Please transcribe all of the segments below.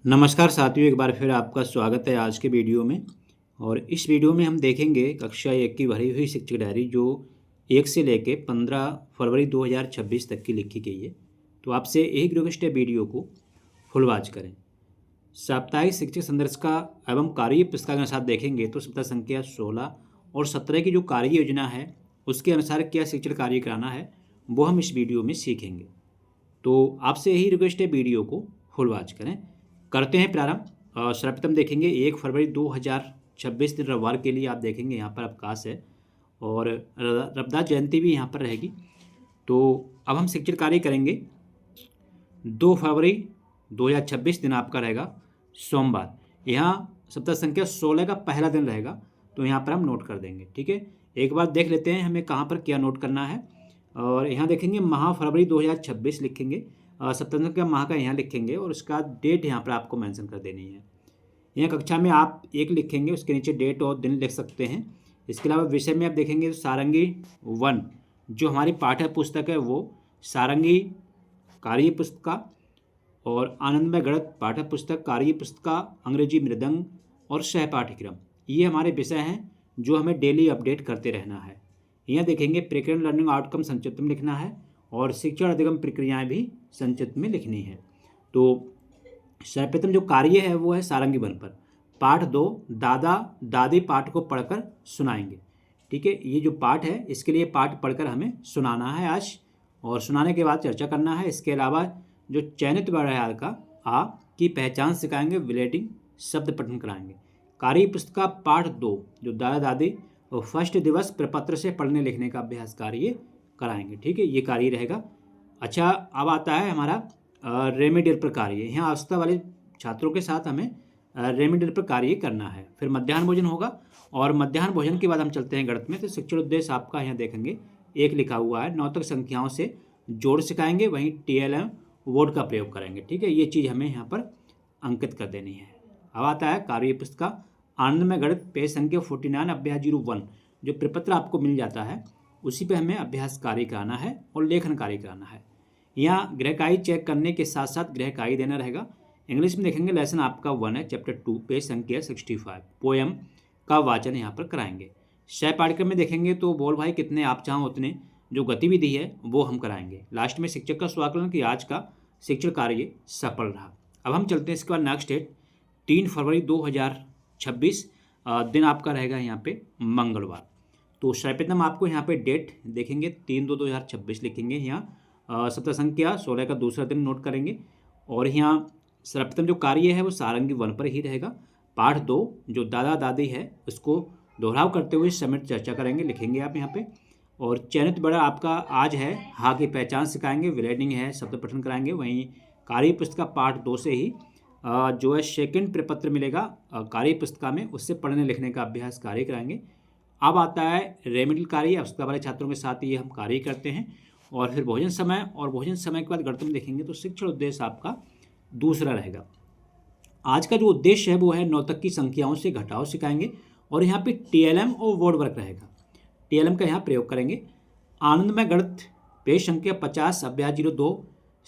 नमस्कार साथियों, एक बार फिर आपका स्वागत है आज के वीडियो में। और इस वीडियो में हम देखेंगे कक्षा 1 की भरी हुई शिक्षक डायरी जो 1 से लेके 15 फरवरी 2026 तक की लिखी गई है। तो आपसे एक रिक्वेस्ट है, वीडियो को फुल वॉच करें। साप्ताहिक शिक्षक संदर्शिका एवं कार्य पुस्तिका के अनुसार देखेंगे तो सप्ताह संख्या 16 और 17 की जो कार्य योजना है उसके अनुसार क्या शिक्षण कार्य कराना है वो हम इस वीडियो में सीखेंगे। तो आपसे यही रिक्वेस्ट है, वीडियो को फुल वॉच करें। करते हैं प्रारंभ। सर्वप्रथम देखेंगे 1 फरवरी 2026 दिन रविवार के लिए आप देखेंगे यहाँ पर अवकाश है और रविदास जयंती भी यहाँ पर रहेगी। तो अब हम शिक्षण कार्य करेंगे। 2 फरवरी 2026 दिन आपका रहेगा सोमवार। यहाँ सप्ताह संख्या 16 का पहला दिन रहेगा, तो यहाँ पर हम नोट कर देंगे। ठीक है, एक बार देख लेते हैं हमें कहाँ पर क्या नोट करना है। और यहाँ देखेंगे महा फरवरी 2026 लिखेंगे, सप्ताह का माह का यहाँ लिखेंगे और उसका डेट यहाँ पर आपको मेंशन कर देनी है। यहाँ कक्षा में आप 1 लिखेंगे, उसके नीचे डेट और दिन लिख सकते हैं। इसके अलावा विषय में आप देखेंगे सारंगी 1 जो हमारी पाठ्य पुस्तक है वो सारंगी कार्य पुस्तिका और आनंदमय गणित पाठ्य पुस्तक, कार्य पुस्तिका, अंग्रेजी मृदंग और सह पाठ्यक्रम, ये हमारे विषय हैं जो हमें डेली अपडेट करते रहना है। यहाँ देखेंगे प्रकरण लर्निंग आउटकम संक्षिप्त में लिखना है और शिक्षण अधिगम प्रक्रियाएं भी संक्षिप्त में लिखनी है। तो सर्वप्रथम जो कार्य है वो है सारंगी 1 पर पाठ 2 दादा दादी पाठ को पढ़कर सुनाएंगे। ठीक है, ये जो पाठ है इसके लिए पाठ पढ़कर हमें सुनाना है आज, और सुनाने के बाद चर्चा करना है। इसके अलावा जो चयनित वर्णमाला का आ की पहचान सिखाएंगे, विलेटिंग शब्द पठन कराएंगे। कार्य पुस्तिका पाठ 2 जो दादा दादी और फर्स्ट दिवस प्रपत्र से पढ़ने लिखने का अभ्यास कार्य कराएंगे। ठीक है, ये कार्य रहेगा। अच्छा, अब आता है हमारा रेमेडियल पर कार्य। यहाँ आवश्यकता वाले छात्रों के साथ हमें रेमेडियल पर कार्य करना है। फिर मध्याह्न भोजन होगा और मध्याह्न भोजन के बाद हम चलते हैं गणित में। तो शिक्षण उद्देश्य आपका यहाँ देखेंगे 1 लिखा हुआ है, 9 तक संख्याओं से जोड़ सिखाएंगे, वहीं TLM वर्ड का प्रयोग करेंगे। ठीक है, ये चीज़ हमें यहाँ पर अंकित कर देनी है। अब आता है कार्य पुस्तिका आनंदमय गणित पेज संख्या 49 अभ्यास 01 जो प्रपत्र आपको मिल जाता है उसी पे हमें अभ्यास कार्य कराना है और लेखन कार्य कराना है। यहाँ गृहकार्य चेक करने के साथ साथ गृहकार्य देना रहेगा। इंग्लिश में देखेंगे लेसन आपका 1 है, चैप्टर 2 पेज संख्या 65 पोएम का वाचन यहाँ पर कराएंगे। सह पाठ्यक्रम में देखेंगे तो बोल भाई कितने आप चाहो उतने जो गतिविधि है वो हम कराएंगे। लास्ट में शिक्षक का स्वाकलन कि आज का शिक्षण कार्य सफल रहा। अब हम चलते हैं इसके बाद नेक्स्ट डेट 3 फरवरी 2026 दिन आपका रहेगा यहाँ पे मंगलवार। तो सर्वप्रथम आपको यहाँ पे डेट देखेंगे 3/2/2026 लिखेंगे। यहाँ सप्ताह संख्या 16 का दूसरा दिन नोट करेंगे और यहाँ सर्वप्रथम जो कार्य है वो सारंगी 1 पर ही रहेगा। पाठ 2 जो दादा दादी है उसको दोहराव करते हुए समेट चर्चा करेंगे, लिखेंगे आप यहाँ पे। और चयनित बड़ा आपका आज है हा की पहचान सिखाएंगे, विलेडिंग है शब्द पठन कराएंगे। वहीं कार्य पुस्तिका पाठ 2 से ही जो है सेकंड प्रपत्र मिलेगा कार्य पुस्तिका में, उससे पढ़ने लिखने का अभ्यास कार्य कराएंगे। अब आता है रेमेडियल कार्य, आवश्यकता वाले छात्रों के साथ ये हम कार्य करते हैं। और फिर भोजन समय, और भोजन समय के बाद गणित में देखेंगे तो शिक्षण उद्देश्य आपका दूसरा रहेगा। आज का जो उद्देश्य है वो है 9 तक की संख्याओं से घटाव सिखाएंगे और यहाँ पे TLM और वर्ड वर्क रहेगा। TLM का यहाँ प्रयोग करेंगे। आनंदमय गणित पेज संख्या 50 अभ्यास 02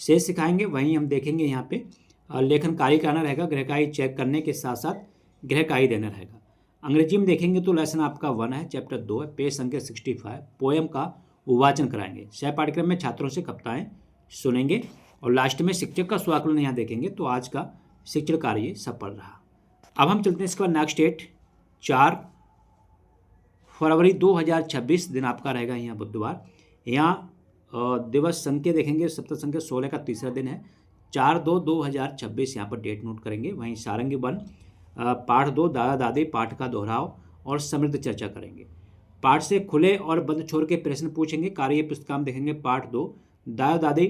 से सिखाएंगे। वहीं हम देखेंगे यहाँ पे लेखन कार्य कराना रहेगा, गृहकार्य चेक करने के साथ साथ गृहकार्य देना रहेगा। अंग्रेजी में देखेंगे तो लेसन आपका 1 है, चैप्टर 2 है, पेज संख्या 65 पोएम का वाचन कराएंगे। सह पाठ्यक्रम में छात्रों से कविताएं सुनेंगे और लास्ट में शिक्षक का स्वाकलन यहाँ देखेंगे। तो आज का शिक्षण कार्य सफल रहा। अब हम चलते हैं इसके बाद नेक्स्ट डेट 4 फरवरी 2026 दिन आपका रहेगा यहाँ बुधवार। यहाँ दिवस संख्या देखेंगे सप्ताह संख्या 16 का तीसरा दिन है, 4/2/2026 यहाँ पर डेट नोट करेंगे। वहीं सारंगी 1 पाठ 2 दादा दादी पाठ का दोहराव और समृद्ध चर्चा करेंगे। पाठ से खुले और बंद छोर के प्रश्न पूछेंगे। कार्य पुस्तिका में देखेंगे पाठ 2 दादा दादी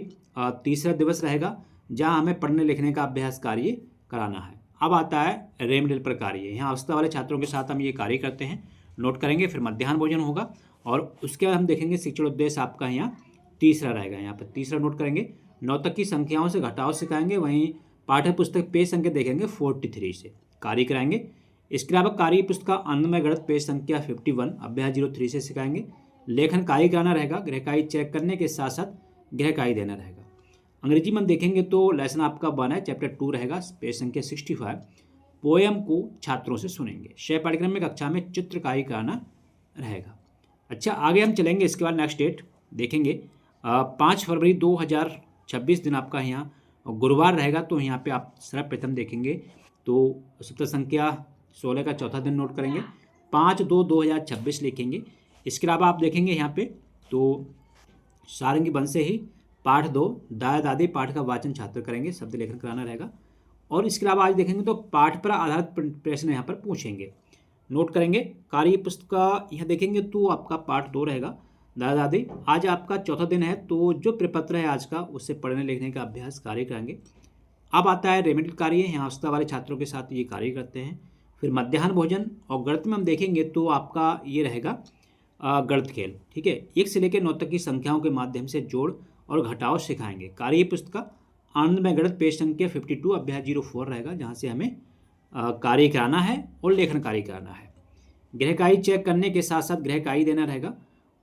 तीसरा दिवस रहेगा जहां हमें पढ़ने लिखने का अभ्यास कार्य कराना है। अब आता है रेमेडियल पर कार्य। यहाँ आवश्यकता वाले छात्रों के साथ हम ये कार्य करते हैं, नोट करेंगे। फिर मध्याह्न भोजन होगा और उसके बाद हम देखेंगे शिक्षण उद्देश्य आपका यहाँ तीसरा रहेगा। यहाँ पर तीसरा नोट करेंगे, 9 तक की संख्याओं से घटाव सिखाएंगे। वहीं पाठ्य पुस्तक पेज संख्या देखेंगे 43 से कार्य कराएंगे। इसके अलावा कार्य पुस्तिका आनंदमय गणित पेज संख्या 51 अभ्यास 03 से सिखाएंगे। लेखन कार्य कराना रहेगा, गृहकार्य चेक करने के साथ साथ गृहकार्य देना रहेगा। अंग्रेजी में हम देखेंगे तो लेसन आपका 1 है, चैप्टर 2 रहेगा, पेज संख्या 65। पोएम को छात्रों से सुनेंगे। 6 पाठ्यक्रम में कक्षा में चित्रकारी कराना रहेगा। अच्छा, आगे हम चलेंगे। इसके बाद नेक्स्ट डेट देखेंगे 5 फरवरी 2026 दिन आपका यहाँ गुरुवार रहेगा। तो यहाँ पे आप सर्वप्रथम देखेंगे तो सप्ताह संख्या 16 का चौथा दिन नोट करेंगे, 5/2/2026 लिखेंगे। इसके अलावा आप देखेंगे यहाँ पे तो सारंगी वन से ही पाठ 2 दादा दादी पाठ का वाचन छात्र करेंगे, शब्द लेखन कराना रहेगा। और इसके अलावा आज देखेंगे तो पाठ पर आधारित प्रश्न यहाँ पर पूछेंगे, नोट करेंगे। कार्य पुस्तक यहाँ देखेंगे तो आपका पाठ 2 रहेगा, दादा दादी। आज आपका चौथा दिन है तो जो प्रपत्र है आज का उससे पढ़ने लिखने का अभ्यास कार्य कराएंगे। अब आता है रेमेडियल कार्य, यहाँ अवस्था वाले छात्रों के साथ ये कार्य करते हैं। फिर मध्याह्न भोजन और गणित में हम देखेंगे तो आपका ये रहेगा गणित खेल, ठीक है। 1 से लेकर 9 तक की संख्याओं के माध्यम से जोड़ और घटाव सिखाएंगे। कार्य पुस्तक आनंदमय गणित पेज संख्या 52 अभ्यास 04 रहेगा, जहाँ से हमें कार्य कराना है और लेखन कार्य कराना है। गृहकार्य चेक करने के साथ साथ गृहकार्य देना रहेगा।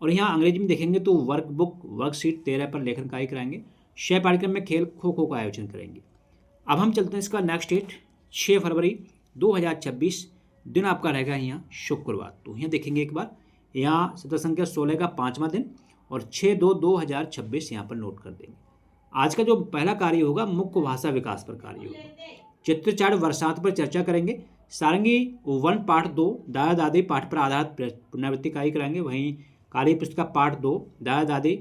और यहाँ अंग्रेजी में देखेंगे तो वर्कबुक वर्कशीट 13 पर लेखन कार्य कराएंगे। 6 पाठ्यक्रम में खेल खो खो का आयोजन करेंगे। अब हम चलते हैं इसका नेक्स्ट डेट 6 फरवरी 2026 दिन आपका रहेगा यहाँ शुक्रवार। तो यहाँ देखेंगे एक बार, यहाँ सप्ताह संख्या 16 का 5वां दिन और 6/2/2026 यहाँ पर नोट कर देंगे। आज का जो पहला कार्य होगा मुख्य भाषा विकास पर कार्य होगा। चित्रचाट वर्षांत पर चर्चा करेंगे। सारंगी 1 पाठ 2 दादा दादी पाठ पर आधारित पुनरावृत्ति कार्य कराएंगे। वहीं कार्य पुस्तक पाठ 2 दादा दादी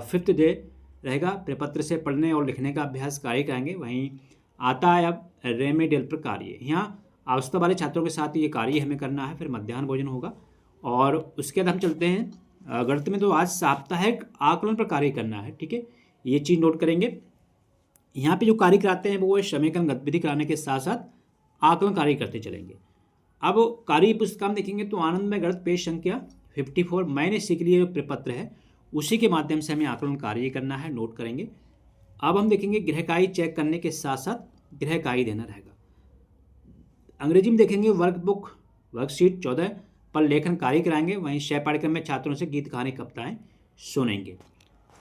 5th डे रहेगा, प्रपत्र से पढ़ने और लिखने का अभ्यास कार्य कराएंगे। वहीं आता है अब रेमेडियल पर कार्य, यहाँ अवस्था वाले छात्रों के साथ ये कार्य हमें करना है। फिर मध्याह्न भोजन होगा और उसके बाद हम चलते हैं गणित में तो आज साप्ताहिक आकलन पर कार्य करना है, ठीक है। ये चीज़ नोट करेंगे। यहाँ पे जो कार्य कराते हैं वो है समीकरण गतिविधि कराने के साथ साथ आकलन कार्य करते चलेंगे। अब कार्य पुस्तक हम देखेंगे तो आनंदमय गणित पेज संख्या 54 मैंने सीख लिया जो प्रपत्र है उसी के माध्यम से हमें आकलन कार्य करना है, नोट करेंगे। अब हम देखेंगे गृहकार्य चेक करने के साथ साथ गृहकार्य देना रहेगा। अंग्रेजी में देखेंगे वर्कबुक वर्कशीट 14 पर लेखन कार्य कराएंगे। वहीं 6 पाठ्यक्रम में छात्रों से गीत कहानी कविताएं सुनेंगे।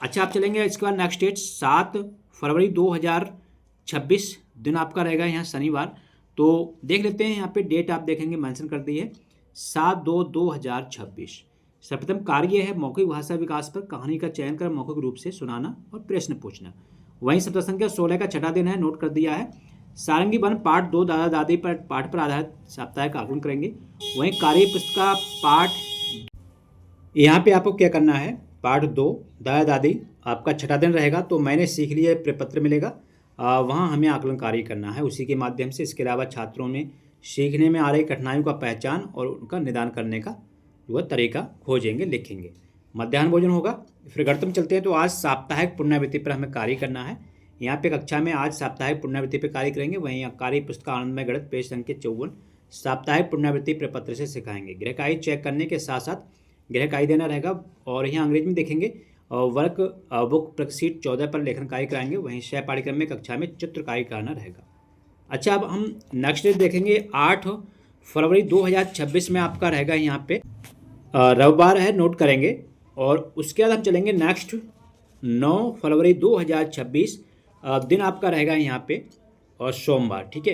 अच्छा, आप चलेंगे इसके बाद नेक्स्ट डेट 7 फरवरी 2026 दिन आपका रहेगा यहाँ शनिवार। तो देख लेते हैं, यहाँ पे डेट आप देखेंगे मेंशन कर दी है 7/2/2026। सर्वप्रथम कार्य है मौखिक भाषा विकास पर कहानी का चयन कर मौखिक रूप से सुनाना और प्रश्न पूछना। वहीं सप्ताह संख्या 16 का 6वां दिन है, नोट कर दिया है। सारंगी 1 पाठ 2 दादा दादी पर पाठ पर आधारित साप्ताहिक आकलन करेंगे। वहीं कार्य पुस्तक पाठ यहाँ पे आपको क्या करना है, पाठ 2 दादा दादी आपका 6वां दिन रहेगा तो मैंने सीख लिया प्रपत्र मिलेगा, वहाँ हमें आकलन कार्य करना है उसी के माध्यम से। इसके अलावा छात्रों में सीखने में आ रही कठिनाइयों का पहचान और उनका निदान करने का जो तरीका खोजेंगे, लिखेंगे। मध्याह्न भोजन होगा। फिर गणित में चलते हैं तो आज साप्ताहिक पुनरावृत्ति पर हमें कार्य करना है। यहाँ पे कक्षा में आज साप्ताहिक पुनरावृत्ति पर कार्य करेंगे। वहीं कार्य पुस्तक आनंदमय गणित पेज संख्या 54 साप्ताहिक पुनरावृत्ति प्रपत्र से सिखाएंगे। गृहकार्य चेक करने के साथ साथ गृहकार्य देना रहेगा। और यहाँ अंग्रेजी में देखेंगे वर्क बुक वर्कशीट 14 पर लेखन कार्य कराएंगे। वहीं 6 पाठ्यक्रम में कक्षा में चित्र कार्य कराना रहेगा। अच्छा, अब हम नेक्स्ट डेट देखेंगे 8 फरवरी 2026 में आपका रहेगा यहाँ पे रविवार है, नोट करेंगे। और उसके बाद हम चलेंगे नेक्स्ट 9 फरवरी 2026 दिन आपका रहेगा यहाँ पे और सोमवार, ठीक है।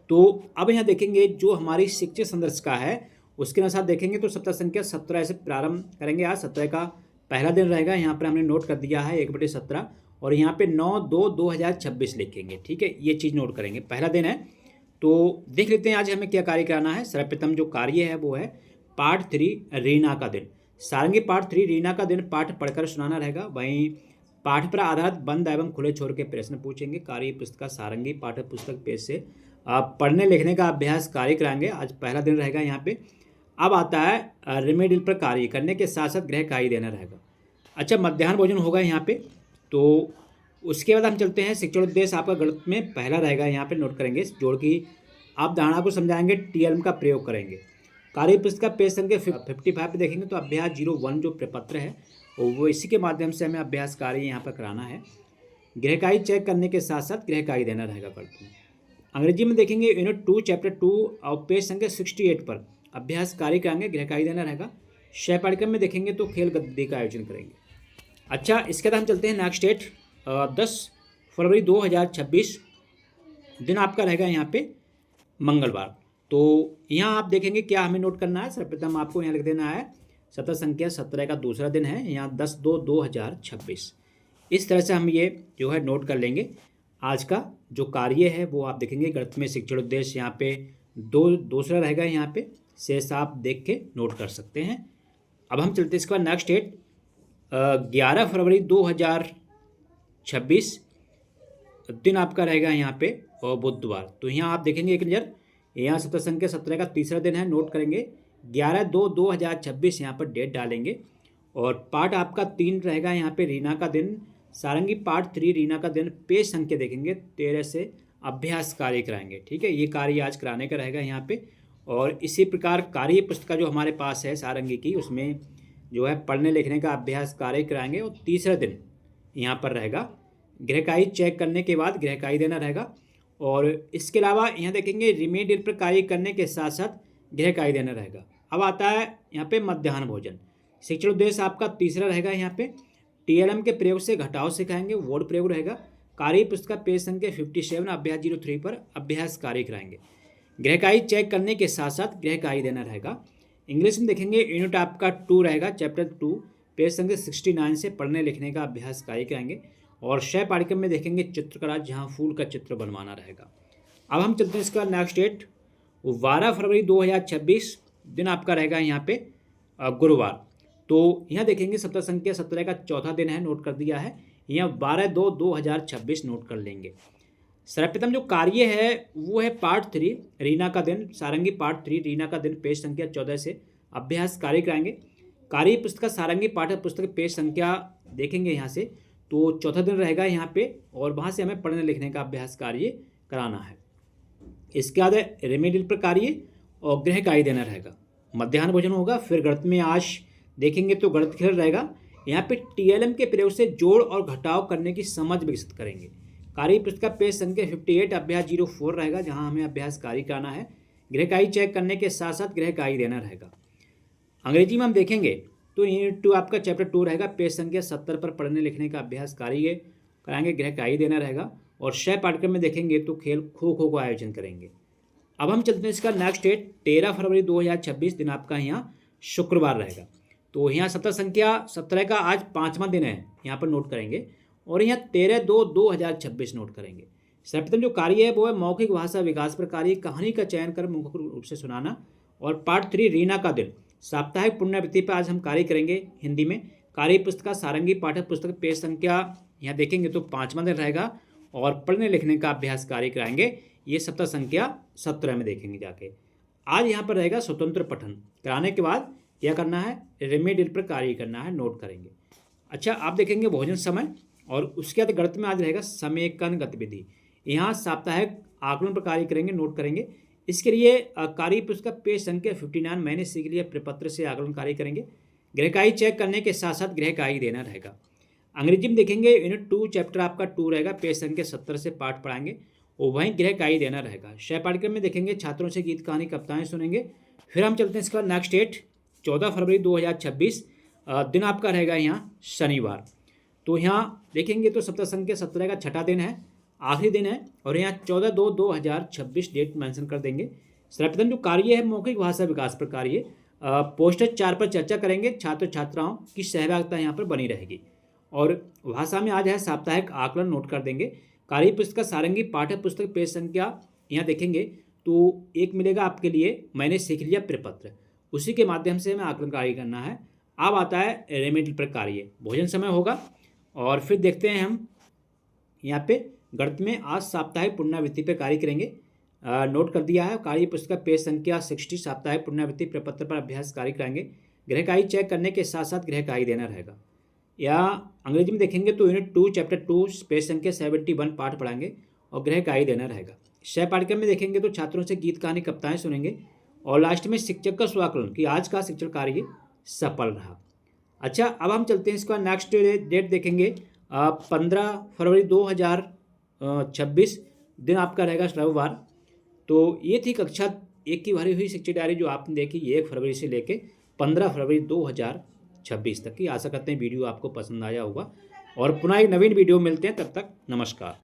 तो अब यहाँ देखेंगे जो हमारी शिक्षक संदर्शिका है उसके अनुसार देखेंगे तो सप्ताह संख्या 17 से प्रारंभ करेंगे। आज 17 का पहला दिन रहेगा, यहाँ पर हमने नोट कर दिया है 1/17 और यहाँ पे 9/2/2026 लिखेंगे, ठीक है। ये चीज़ नोट करेंगे, पहला दिन है। तो देख लेते हैं आज हमें क्या कार्य कराना है। सर्वप्रथम जो कार्य है वो है पाठ 3 रीना का दिन। सारंगी पाठ 3 रीना का दिन पाठ पढ़कर सुनाना रहेगा। वहीं पाठ पर आधारित बंद एवं खुले छोर के प्रश्न पूछेंगे। कार्य पुस्तक सारंगी पाठ्य पुस्तक पेज से पढ़ने लिखने का अभ्यास कार्य कराएंगे। आज पहला दिन रहेगा यहाँ पे। अब आता है रेमेडियल पर कार्य करने के साथ साथ गृह कार्य देना रहेगा। अच्छा, मध्याह्न भोजन होगा यहाँ पे। तो उसके बाद हम चलते हैं शिक्षण उद्देश्य आपका गणित में पहला रहेगा, यहाँ पे नोट करेंगे जोड़ की आप धारणा को समझाएंगे, टीएलएम का प्रयोग करेंगे। कार्य पुस्तक पेज संख्या 55 पे देखेंगे तो अभ्यास 01 जो प्रपत्र है वो इसी के माध्यम से हमें अभ्यास कार्य यहाँ पर कराना है। गृहकार्य चेक करने के साथ साथ गृहकार्य देना रहेगा गणित में। अंग्रेजी में देखेंगे यूनिट 2 चैप्टर 2 और पेज संख्या 68 पर अभ्यास कार्य कराएंगे, गृहकार्य देना रहेगा। 6 पाठ्यक्रम में देखेंगे तो खेल गतिविधि का आयोजन करेंगे। अच्छा, इसके बाद हम चलते हैं नेक्स्ट डेट 10 फरवरी 2026 दिन आपका रहेगा यहाँ पे मंगलवार। तो यहाँ आप देखेंगे क्या हमें नोट करना है। सर्वप्रथम आपको यहाँ लिख देना है सत्र संख्या 17 का दूसरा दिन है, यहाँ 10/2/2026। इस तरह से हम ये जो है नोट कर लेंगे। आज का जो कार्य है वो आप देखेंगे गणित में शिक्षण उद्देश्य यहाँ पे दूसरा रहेगा, यहाँ पे शेष आप देख के नोट कर सकते हैं। अब हम चलते हैं इसके बाद नेक्स्ट डेट 11 फरवरी 2026 दिन आपका रहेगा यहाँ पे बुधवार। तो यहाँ आप देखेंगे एक नज़र, यहाँ सत्र संख्या 17 का तीसरा दिन है, नोट करेंगे 11/2/2026 यहाँ पर डेट डालेंगे। और पार्ट आपका 3 रहेगा यहाँ पे रीना का दिन, सारंगी पार्ट 3 रीना का दिन। पेज संख्या देखेंगे 13 से अभ्यास कार्य कराएंगे। ठीक है, ये कार्य आज कराने का रहेगा यहाँ पे। और इसी प्रकार कार्य पुस्तिका जो हमारे पास है सारंगी की, उसमें जो है पढ़ने लिखने का अभ्यास कार्य कराएंगे। और तीसरा दिन यहाँ पर रहेगा गृहकार्य चेक करने के बाद गृहकार्य देना रहेगा। और इसके अलावा यहाँ देखेंगे रिमेडियल पर कार्य करने के साथ साथ गृहकार्य देना रहेगा। अब आता है यहाँ पे मध्याह्न भोजन। शिक्षण उद्देश्य आपका तीसरा रहेगा, यहाँ पे टीएलएम के प्रयोग से घटाव सिखाएंगे, वर्ड प्रयोग रहेगा। कार्य पुस्तक पेज संख्या 57 अभ्यास 03 पर अभ्यास कार्य कराएंगे। गृहकार्य चेक करने के साथ साथ गृहकार्य देना रहेगा। इंग्लिश में देखेंगे यूनिट आपका 2 रहेगा, चैप्टर 2 पेज संख्या 69 से पढ़ने लिखने का अभ्यास कार्य कराएंगे। और शय पाठ्यक्रम में देखेंगे चित्रकला, जहाँ फूल का चित्र बनवाना रहेगा। अब हम चलते हैं इसका नेक्स्ट डेट 12 फरवरी 2026 दिन आपका रहेगा यहाँ पे गुरुवार। तो यहाँ देखेंगे सत्र संख्या 17 का चौथा दिन है, नोट कर दिया है। यहाँ 12/2/2026 नोट कर लेंगे। सर्वप्रथम जो कार्य है वो है पार्ट 3 रीना का दिन, सारंगी पार्ट 3 रीना का दिन, पेज संख्या 14 से अभ्यास कार्य कराएंगे। कार्य पुस्तक सारंगी पाठ्य पुस्तक पेज संख्या देखेंगे यहाँ से, तो चौथा दिन रहेगा यहाँ पे। और वहाँ से हमें पढ़ने लिखने का अभ्यास कार्य कराना है। इसके बाद रेमेडियल पर कार्य और गृह कार्य देना रहेगा। मध्याह्न भोजन होगा। फिर गणित में आज देखेंगे तो गणित खेल रहेगा। यहाँ पे टीएलएम के प्रयोग से जोड़ और घटाव करने की समझ विकसित करेंगे। कार्य पुस्तक पेज संख्या 58 अभ्यास 04 रहेगा, जहाँ हमें अभ्यास कार्य कराना है। गृह कार्य चेक करने के साथ साथ गृह कार्य देना रहेगा। अंग्रेजी में हम देखेंगे तो यूनिट 2 आपका चैप्टर 2 रहेगा, पेज संख्या 70 पर पढ़ने लिखने का अभ्यास कार्य कराएंगे, गृह कार्य देना रहेगा। और शय पाठ्यक्रम में देखेंगे तो खेल खो खो का आयोजन करेंगे। अब हम चलते हैं इसका नेक्स्ट डेट 13 फरवरी 2026 दिन आपका यहाँ शुक्रवार रहेगा। तो यहाँ सत्र संख्या 17 का आज 5वां दिन है, यहाँ पर नोट करेंगे। और यहाँ 13/2/2026 नोट करेंगे। सर्वप्रथम जो कार्य है वो है मौखिक भाषा विकास पर कार्य, कहानी का चयन कर मौखिक रूप से सुनाना। और पार्ट 3 रीना का दिन, साप्ताहिक पुण्यवृत्ति पर आज हम कार्य करेंगे हिंदी में। कार्य पुस्तक सारंगी पाठ्य पुस्तक पेज संख्या यहाँ देखेंगे तो 5वां दिन रहेगा। और पढ़ने लिखने का अभ्यास कार्य कराएंगे, ये सत्र संख्या 17 में देखेंगे जाके। आज यहाँ पर रहेगा स्वतंत्र पठन कराने के बाद क्या करना है, रेमेडियल पर कार्य करना है, नोट करेंगे। अच्छा, आप देखेंगे भोजन समय। और उसके बाद गणित में आज रहेगा समेकन गतिविधि, यहाँ साप्ताहिक आकलन पर कार्य करेंगे, नोट करेंगे। इसके लिए कार्य पुस्तक पेज संख्या 59 मैंने सीख लिया प्रपत्र से आकलन कार्य करेंगे। गृह कार्य चेक करने के साथ साथ गृह कार्य देना रहेगा। अंग्रेजी में देखेंगे यूनिट 2 चैप्टर आपका 2 रहेगा, पेज संख्या 70 से पाठ पढ़ाएंगे और वहीं गृह कार्य देना रहेगा। शय पाठ्यक्रम में देखेंगे छात्रों से गीत कहानी कविताएं सुनेंगे। फिर हम चलते हैं इसका नेक्स्ट डेट 14 फरवरी 2026 दिन आपका रहेगा यहाँ शनिवार। तो यहाँ देखेंगे तो सत्र संख्या 17 का छठा दिन है, आखिरी दिन है। और यहाँ 14/2/2026 डेट मेंशन कर देंगे। सर्वप्रथम जो कार्य है मौखिक भाषा विकास पर कार्य, पोस्टर 4 पर चर्चा करेंगे। छात्र छात्राओं की सहभागिता यहाँ पर बनी रहेगी। और भाषा में आज है साप्ताहिक आकलन, नोट कर देंगे। कार्य पुस्तक सारंगी पाठ्य पुस्तक पेज संख्या यहाँ देखेंगे तो एक मिलेगा आपके लिए मैंने सीख लिया प्रपत्र, उसी के माध्यम से हमें आकलन कार्य करना है। अब आता है रेमेडियल पर कार्य, भोजन समय होगा। और फिर देखते हैं हम यहाँ पे गणित में आज साप्ताहिक पुनरावृत्ति पर कार्य करेंगे, नोट कर दिया है। कार्य पुस्तक पेज संख्या 60 साप्ताहिक पुनरावृत्ति प्रपत्र पर अभ्यास कार्य कराएंगे। गृह कार्य चेक करने के साथ साथ गृह कार्य देना रहेगा। या अंग्रेजी में देखेंगे तो यूनिट 2 चैप्टर 2 पेज संख्या 71 पाठ पढ़ाएंगे और गृह कार्य देना रहेगा। शय पाठ्यक्रम में देखेंगे तो छात्रों से गीत कहानी कविताएं सुनेंगे। और लास्ट में शिक्षक का स्वाकलन कि आज का शिक्षण कार्य सफल रहा। अच्छा, अब हम चलते हैं इसका नेक्स्ट डेट देखेंगे 15 फरवरी 2026 दिन आपका रहेगा रविवार। तो ये थी कक्षा 1 की भरी हुई शिक्षा डायरी जो आपने देखी 1 फरवरी से लेके 15 फरवरी 2026 तक की। आशा करते हैं वीडियो आपको पसंद आया होगा और पुनः एक नवीन वीडियो मिलते हैं, तब तक नमस्कार।